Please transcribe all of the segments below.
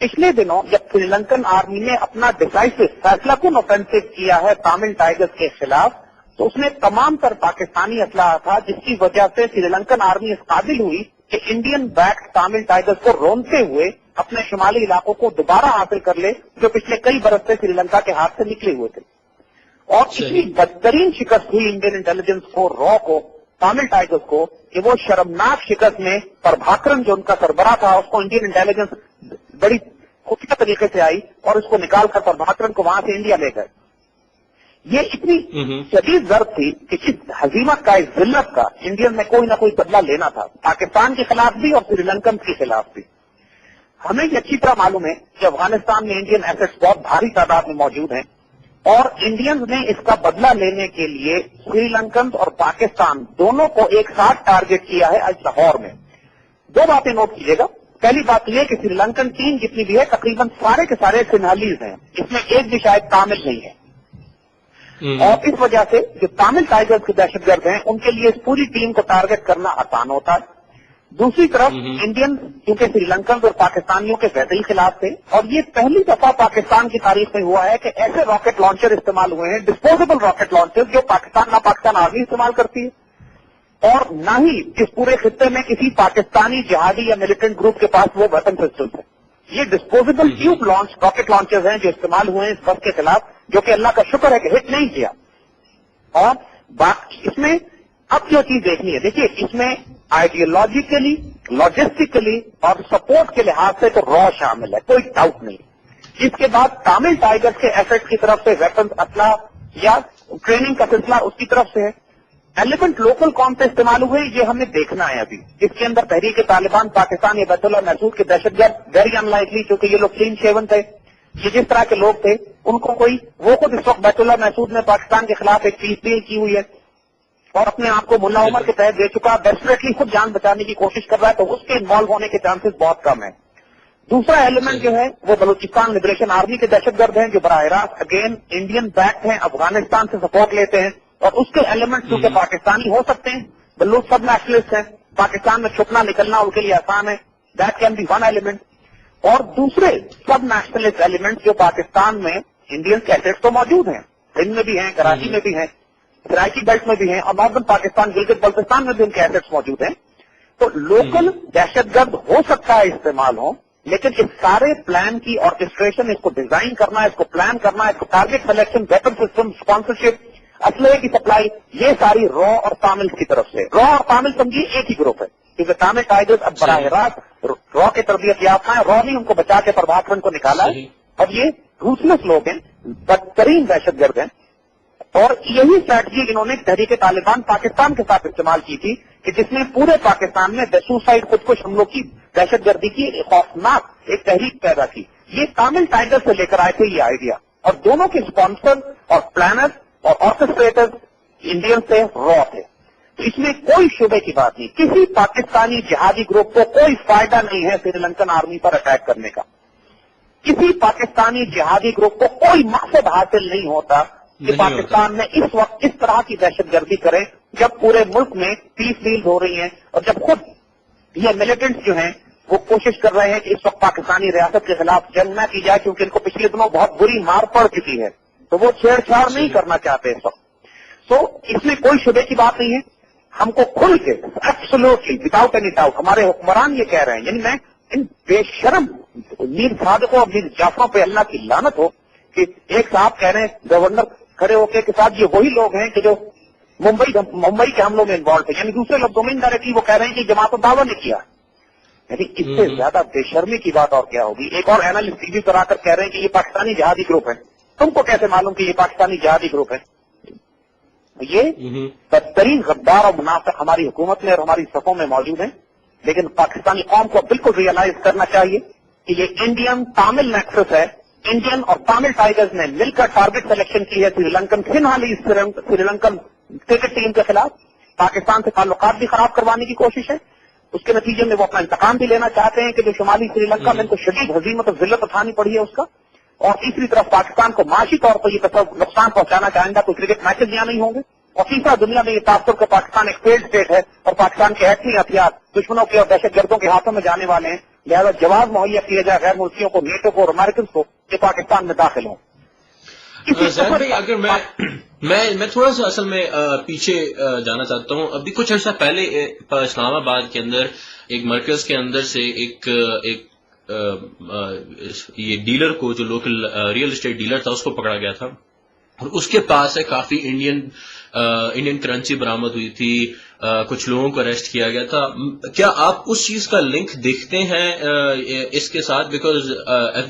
पिछले दिनों जब श्रीलंकन आर्मी ने अपना डिसाइसिव फैसला कौन ऑफेंसिव किया है तमिल टाइगर्स के खिलाफ, तो उसने तमाम तर पाकिस्तानी असलाह था, जिसकी वजह से श्रीलंकन आर्मी इस काबिल हुई कि इंडियन बैक्ड तमिल टाइगर्स को रोनते हुए अपने शुमाली इलाकों को दोबारा हासिल कर ले, जो पिछले कई बरस से श्रीलंका के हाथ से निकले हुए थे। और इतनी बदतरीन शिकस्त हुई इंडियन इंटेलिजेंस को, रॉ को, तमिल टाइगर्स को, कि वो शर्मनाक शिकस्त में प्रभाकरन जो उनका सरबराह था, उसको इंडियन इंटेलिजेंस बड़ी खुफिया तरीके से आई और उसको निकालकर प्रभाकरन को वहां से इंडिया ले गए। ये इतनी शदीद जरूरत थी कि इस हजीमत का, इस जिल्लत का इंडियन में कोई ना कोई बदला लेना था, पाकिस्तान के खिलाफ भी और श्रीलंकन के खिलाफ भी। हमें ये अच्छी तरह मालूम है कि अफगानिस्तान में इंडियन एसेट्स बहुत भारी तादाद में मौजूद हैं और इंडियंस ने इसका बदला लेने के लिए श्रीलंकन और पाकिस्तान दोनों को एक साथ टारगेट किया है आज लाहौर में। दो बातें नोट कीजिएगा। पहली बात यह कि श्रीलंकन टीम जितनी भी है तकरीबन सारे के सारे सिन्हालीज हैं, इसमें एक भी शायद तामिल नहीं है। और इस वजह से जो तमिल टाइगर्स के दहशतगर्द हैं उनके लिए इस पूरी टीम को टारगेट करना आसान होता है। दूसरी तरफ इंडियन, क्योंकि श्रीलंकन और पाकिस्तानियों के वैसे ही खिलाफ थे, और ये पहली दफा पाकिस्तान की तारीख में हुआ है कि ऐसे रॉकेट लॉन्चर इस्तेमाल हुए हैं, डिस्पोजेबल रॉकेट लॉन्चर, जो पाकिस्तान आर्मी इस्तेमाल करती है, और न ही इस पूरे खित्ते में किसी पाकिस्तानी जिहादी या मिलिटेंट ग्रुप के पास वो वेपन सिस्टम है। ये disposable tube launch rocket launchers हैं जो इस्तेमाल हुए हैं इस बस के खिलाफ, जो कि अल्लाह का शुक्र है कि हिट नहीं किया। और इसमें अब जो चीज देखनी है, देखिए इसमें आइडियोलॉजिकली, लॉजिस्टिकली और सपोर्ट के लिहाज से तो रॉ शामिल है, कोई डाउट नहीं। इसके बाद तमिल टाइगर्स के एसेट्स की तरफ से वेपन, असला या ट्रेनिंग का सिलसिला उसकी तरफ से है। एलिमेंट लोकल कौन से इस्तेमाल हुए ये हमें देखना है अभी। इसके अंदर तहरीक तालिबान पाकिस्तान या बैतुल्लाह महसूद के दहशतगर्द वेरी अनलाइकली, क्योंकि ये लोग क्लीन शेवन थे, ये जिस तरह के लोग थे उनको कोई, वो खुद इस वक्त बैतुल्लाह महसूद ने पाकिस्तान के खिलाफ एक पीस डील की हुई है और अपने आप को मुल्ला उमर के तहत दे चुका, डेस्परेटली खुद जान बचाने की कोशिश कर रहा है, तो उसके इन्वॉल्व होने के चांसेस बहुत कम है। दूसरा एलिमेंट जो है वो बलूचिस्तान लिबरेशन आर्मी के दहशतगर्द हैं, जो बराह रास्त अगेन इंडियन बैक्ड हैं, अफगानिस्तान से सपोर्ट लेते हैं, और उसके एलिमेंट्स जो कि पाकिस्तानी हो सकते हैं, बलूच सब नेशनलिस्ट हैं, पाकिस्तान में छुपना निकलना उनके लिए आसान है, that can be one element. और दूसरे सब नेशनलिस्ट एलिमेंट जो पाकिस्तान में इंडियन एसेट्स तो मौजूद हैं, सिंध में भी हैं, कराची में भी हैं, सराइकी बेल्ट में भी हैं, और नॉर्दर्न पाकिस्तान गिलगित बल्तिस्तान में भी उनके एसेट्स मौजूद हैं। तो लोकल दहशतगर्द हो सकता है इस्तेमाल हो, लेकिन इस सारे प्लान की ऑर्केस्ट्रेशन, इसको डिजाइन करना, इसको प्लान करना, इसको target selection, weapon system, sponsorship, असलहे की सप्लाई, ये सारी रॉ और तामिल की तरफ से। रॉ और तामिल समझिए एक ही ग्रुप है, क्योंकि तमिल टाइगर्स अब बराह रास्त रॉ के तरबियत याफ्ता है, रॉ ने उनको बचा के प्रभाकरन को निकाला है, और ये रूथलेस लोग हैं, बदतरीन दहशतगर्द हैं। और यही स्ट्रैटेजी इन्होंने तहरीक तालिबान पाकिस्तान के साथ इस्तेमाल की थी, कि जिसने पूरे पाकिस्तान में सुसाइड, खुदकुश हमलों की, दहशतगर्दी की खौफनाक एक तहरीक पैदा की। ये तमिल टाइगर से लेकर आए थे ये आइडिया, और दोनों के स्पॉन्सर और प्लानर और ऑर्केस्ट्रेटर्स इंडियन से रॉ थे। इसमें कोई शुबे की बात नहीं, किसी पाकिस्तानी जिहादी ग्रुप को कोई फायदा नहीं है श्रीलंकन आर्मी पर अटैक करने का। किसी पाकिस्तानी जिहादी ग्रुप को कोई मकसद हासिल नहीं होता कि पाकिस्तान में इस वक्त इस तरह की दहशतगर्दी करें, जब पूरे मुल्क में पीस डील हो रही हैं, और जब खुद ये मिलिटेंट्स जो हैं वो कोशिश कर रहे हैं कि इस वक्त पाकिस्तानी रियासत के खिलाफ जंग न की जाए, क्योंकि इनको पिछले दिनों बहुत बुरी मार पड़ चुकी है, तो वो छेड़छाड़ नहीं करना चाहते इस वक्त। सो इसमें कोई शुबे की बात नहीं है। हमको खुल के एब्सोल्युटली विदाउट एनी डाउट हमारे हुक्मरान ये कह रहे हैं, यानी मैं इन बेशरम मीर सादिकों और मीर जाफरों पे अल्लाह की लानत हो कि एक साहब कह रहे हैं गवर्नर खड़े होकर के साथ, ये वही लोग हैं कि जो मुंबई के हमलों में इन्वॉल्व थे, यानी दूसरे लफ्जों में इनडायरेक्टली वो कह रहे हैं कि जमात दावा ने किया। यानी इससे ज्यादा बेशर्मी की बात और क्या होगी। एक और एनालिस्ट टीवी पर आकर कह रहे हैं कि ये पाकिस्तानी जिहादी ग्रुप है। तुमको कैसे मालूम कि ये पाकिस्तानी जिहादी ग्रुप है? ये बदतरीन गद्दार और मुनाफिक हमारी हुकूमत में और हमारी सफों में मौजूद हैं, लेकिन पाकिस्तानी कौम को बिल्कुल रियलाइज करना चाहिए कि ये इंडियन तामिल नेक्सस है। इंडियन और तामिल टाइगर्स ने मिलकर टारगेट सिलेक्शन की है श्रीलंकन सिन्हाली श्रीलंकन क्रिकेट टीम के खिलाफ। पाकिस्तान से ताल्लुकात भी खराब करवाने की कोशिश है। उसके नतीजे में वो अपना इंतकाम भी लेना चाहते हैं कि जो शुमाली श्रीलंका में इनको शदीद हजीमत और जिल्लत उठानी पड़ी है उसका। और तीसरी तरफ पाकिस्तान को माशी तौर पर ये नुकसान पहुंचाना चाहेंगे, कोई क्रिकेट मैचेज यहाँ नहीं होंगे। और तीसरा, दुनिया में ये तासुर का पाकिस्तान एक फेल्ड स्टेट है और पाकिस्तान के एटमी हथियार दुश्मनों के और दहशतगर्दों के हाथों में जाने वाले हैं। لہذا جواب مہیا کیا جائے غیر ملکیوں کو، نیٹو کو اور امریکن کو کہ پاکستان میں داخل ہوں. اگر میں تھوڑا سا اصل میں پیچھے جانا چاہتا ہوں. ابھی کچھ عرصہ پہلے اسلام آباد کے اندر ایک مرکز کے اندر سے ایک یہ ڈیلر کو، جو لوکل ریئل اسٹیٹ ڈیلر تھا، اس کو پکڑا گیا تھا اور اس کے پاس سے کافی انڈین کرنسی برآمد ہوئی تھی. کچھ لوگوں کو اریسٹ کیا گیا تھا. کیا آپ اس چیز کا لنک دیکھتے ہیں اس کے ساتھ؟ بیکاز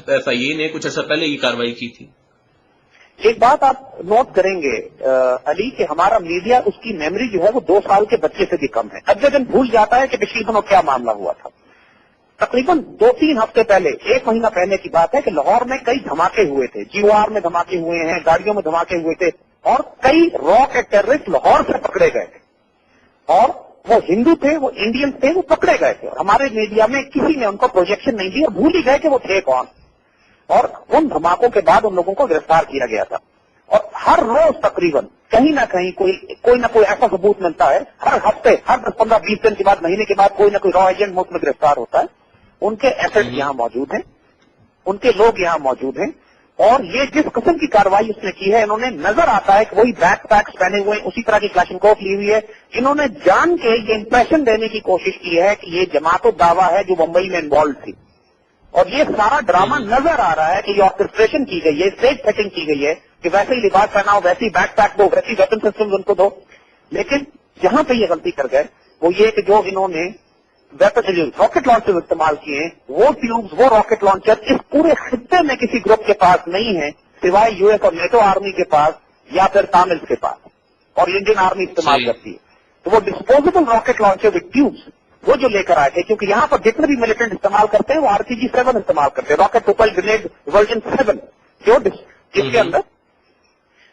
ایف آئی اے نے کچھ عرصہ پہلے یہ کاروائی کی تھی. ایک بات آپ نوٹ کریں گے علی کہ ہمارا میڈیا، اس کی میموری جو ہے وہ 2 سال کے بچے سے بھی کم ہے. اب جب بھول جاتا ہے کہ پچھلے دنوں کیا معاملہ ہوا تھا. تقریباً 2-3 ہفتے پہلے، 1 مہینہ پہلے کی بات ہے کہ لاہور میں کئی دھماکے ہوئے تھے. جی او آر میں دھماکے ہوئے ہیں، گاڑیوں میں دھماکے ہوئے تھے اور کئی را کے ٹیررسٹ لاہور سے پکڑے گئے تھے اور وہ ہندو تھے، وہ انڈین تھے، وہ پکڑے گئے تھے. اور ہمارے میڈیا میں کسی نے ان کو پروجیکشن نہیں دی اور بھول ہی گئے کہ وہ تھے کون. اور ان دھماکوں کے بعد ان لوگوں کو گرفتار کیا گیا تھا. اور ہر روز تقریباً کہیں نہ کہیں کوئی نہ کوئی ایسا ثبوت ملتا ہے. ہر ہفتے، ہر 10-15-20 دن کے بعد، مہینے کے بعد کوئی نہ کوئی را ایجنٹ ملک میں گرفتار ہوتا ہے. ان کے ایسٹ یہاں موجود ہیں، ان کے لوگ یہاں موجود ہیں. اور یہ جس قسم کی کاروائی اس نے کی ہے، انہوں نے، نظر آتا ہے کہ وہی بیک پیکس پہنے ہوئے ہیں، اسی طرح کی کلاشنکوف لی ہوئی ہے. انہوں نے جان کے یہ امپریشن دینے کی کوشش کی ہے کہ یہ جماعت الدعویٰ ہے جو ممبئی میں انوالو تھی. اور یہ سارا ڈرامہ نظر آ رہا ہے کہ یہ آرکسٹریشن کی گئی ہے، اسٹیج سیٹنگ کی گئی ہے کہ ویسے ہی لباس پہناؤ، ویسی بیک پیک دو، ویسی ویپن سسٹم ان کو دو. لیکن جہاں پہ یہ غلطی کر گئے وہ یہ کہ جو انہوں نے ویپن راکٹ لانچر استعمال کیے ہیں، وہ ٹیوبز، وہ راکٹ لانچر اس پورے خطے میں کسی گروپ کے پاس نہیں ہے سوائے یو ایس اور نیٹو آرمی کے پاس یا پھر تامل کے پاس، اور انڈین آرمی استعمال کرتی ہے. تو وہ disposable rocket launcher with tubes وہ جو لے کر آئے تھے، کیونکہ یہاں پر جتنے بھی ملیٹنٹ استعمال کرتے ہیں وہ RPG-7 استعمال کرتے ہیں، راکٹ پروپل گرینیڈ ورژن 7، جس کے اندر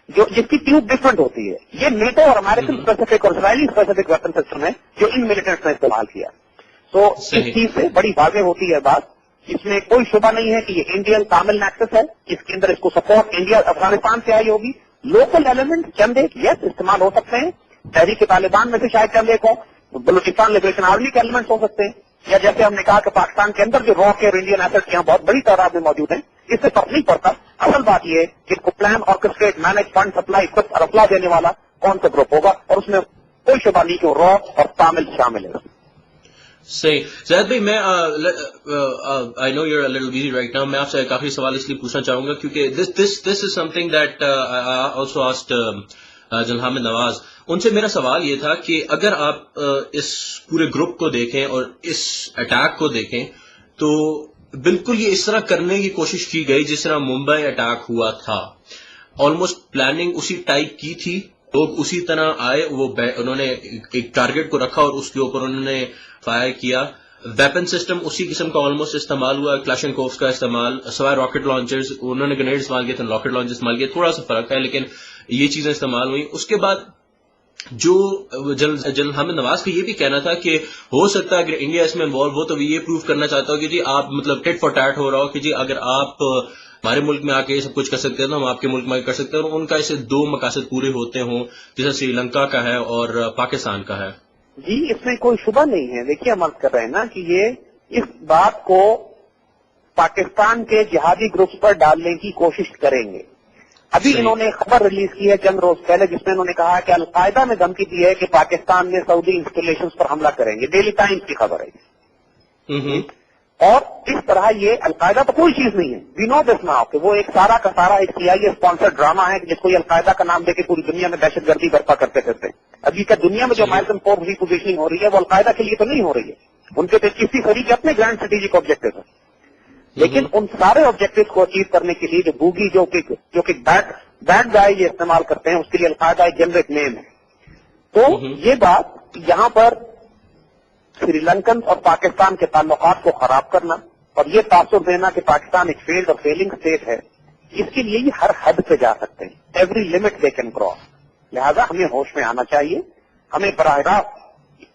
جس کی ٹیوب ڈفرنٹ ہوتی ہے. یہ نیٹو اور امریکن اسپیسیفک اور اسرائیلی اسپیسیفک ویپن سسٹم ہے جو ان ملیٹنٹس نے استعمال کیا. تو اس چیز سے بڑی واضح ہوتی ہے بات. اس میں کوئی شبہ نہیں ہے کہ یہ انڈین تامل نیکسس ہے. اس کے اندر اس کو سپورٹ انڈیا افغانستان سے آئی ہوگی. لوکل ایلیمنٹ چند ایک یس استعمال ہو سکتے ہیں، تحریک طالبان میں سے شاید چند ایک ہوں، بلوچستان لبریشن آرمی کے ایلیمنٹس ہو سکتے ہیں، یا جیسے ہم نے کہا کہ پاکستان کے اندر جو را کے اور انڈین ایسٹ یہاں بہت بڑی تعداد میں موجود ہیں. اس سے فرق نہیں پڑتا. اصل بات یہ ہے کہ کو پلان، آرکسٹریٹ، مینج، فنڈ، سپلائی اور اپلا دینے والا کون سا گروپ ہوگا، اور اس میں کوئی شبہ نہیں کہ وہ را اور تامل شامل ہے. صحیح. زید بھائی، میں I know you are little busy right now. میں آپ سے کافی سوال اس لیے پوچھنا چاہوں گا کیونکہ this is something that also asked general Hamid Nawaz. ان سے میرا سوال یہ تھا کہ اگر آپ اس پورے گروپ کو دیکھیں اور اس اٹیک کو دیکھیں تو بالکل یہ اس طرح کرنے کی کوشش کی گئی جس طرح ممبئی اٹیک ہوا تھا. آلموسٹ پلاننگ اسی ٹائپ کی تھی، لوگ اسی طرح آئے، انہوں نے ایک ٹارگٹ کو رکھا اور اس کے اوپر انہوں نے فائر کیا. ویپن سسٹم اسی قسم کا آلموسٹ استعمال ہوا، کلاشنکوف کا استعمال، سوائے راکٹ لانچرز. انہوں نے گرینیڈ استعمال کیے تھے، راکٹ لانچر استعمال کیے، تھوڑا سا فرق ہے لیکن یہ چیزیں استعمال ہوئی. اس کے بعد جو جنرل حامد نواز کا یہ بھی کہنا تھا کہ ہو سکتا ہے اگر انڈیا اس میں انوالو ہو تو یہ پروف کرنا چاہتا ہو کہ جی آپ مطلب ٹٹ فار ٹیٹ ہو رہا ہو کہ جی اگر آپ ہمارے ملک میں آ کے سب کچھ کر سکتے ہیں تو ہم آپ کے ملک میں کر سکتے ہیں. اور ان کا اسے 2 مقاصد پورے ہوتے ہوں جیسے سری لنکا کا ہے اور پاکستان کا ہے. جی اس میں کوئی شبہ نہیں ہے. دیکھیے ہم عرض کر رہے ہیں نا کہ یہ اس بات کو پاکستان کے جہادی گروپس پر ڈالنے کی کوشش کریں گے. ابھی انہوں نے خبر ریلیز کی ہے چند روز پہلے جس میں انہوں نے کہا کہ القاعدہ نے دھمکی دی ہے کہ پاکستان میں سعودی انسٹالیشنز پر حملہ کریں گے. ڈیلی ٹائمز کی خبر ہے. اور اس طرح یہ القاعدہ تو کوئی چیز نہیں ہے. وی نو دس ناؤ کہ وہ ایک سارا کا سارا ایک CIA اسپانسر ڈرامہ ہے جس کو یہ القاعدہ کا نام دے کے پوری دنیا میں دہشت گردی برپا کرتے پھرتے ہیں. ابھی کا دنیا میں جو امریکن فورس ری پوزیشننگ ہو رہی ہے وہ القاعدہ کے لیے تو نہیں ہو رہی ہے. ان کے کسی طریقے کے اپنے گرینڈ اسٹریٹجک آبجیکٹو ہیں، لیکن ان سارے آبجیکٹو کو اچیو کرنے کے لیے جو بوگی جو کہ بیڈ گائے یہ استعمال کرتے ہیں اس کے لیے القاعدہ ایک جنرک نیم ہے. تو یہ بات یہاں پر سری لنکن اور پاکستان کے تعلقات کو خراب کرنا اور یہ تاثر دینا کہ پاکستان ایک فیلڈ اور فیلنگ اسٹیٹ ہے، اس کے لیے یہ ہر حد پہ جا سکتے ہیں. Every limit they can cross. لہذا ہمیں ہوش میں آنا چاہیے. ہمیں براہ راست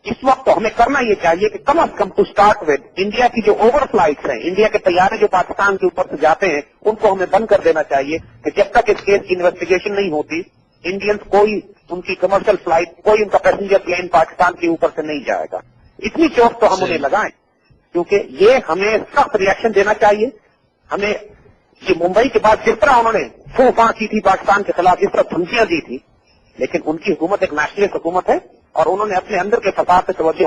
اس وقت تو ہمیں کرنا یہ چاہیے کہ کم از کم ٹو اسٹارٹ ود انڈیا کی جو اوور فلائٹس ہیں، انڈیا کے طیارے جو پاکستان کے اوپر سے جاتے ہیں ان کو ہمیں بند کر دینا چاہیے کہ جب تک اس کیس کی انویسٹیگیشن نہیں ہوتی انڈینس کوئی ان کی کمرشل فلائٹ، کوئی ان کا پیسنجر پلین پاکستان کے اوپر سے نہیں جائے گا. اتنی چوٹ تو ہم انہیں لگائیں. کیونکہ یہ ہمیں سخت ریئیکشن دینا چاہیے. ہمیں یہ ممبئی کے بعد جس طرح انہوں نے فوفاں کی تھی پاکستان کے خلاف، جس طرح دھمکیاں دی تھی، لیکن ان کی حکومت ایک نیشنلسٹ حکومت ہے اور انہوں نے اپنے اندر کے فساد پہ توجہ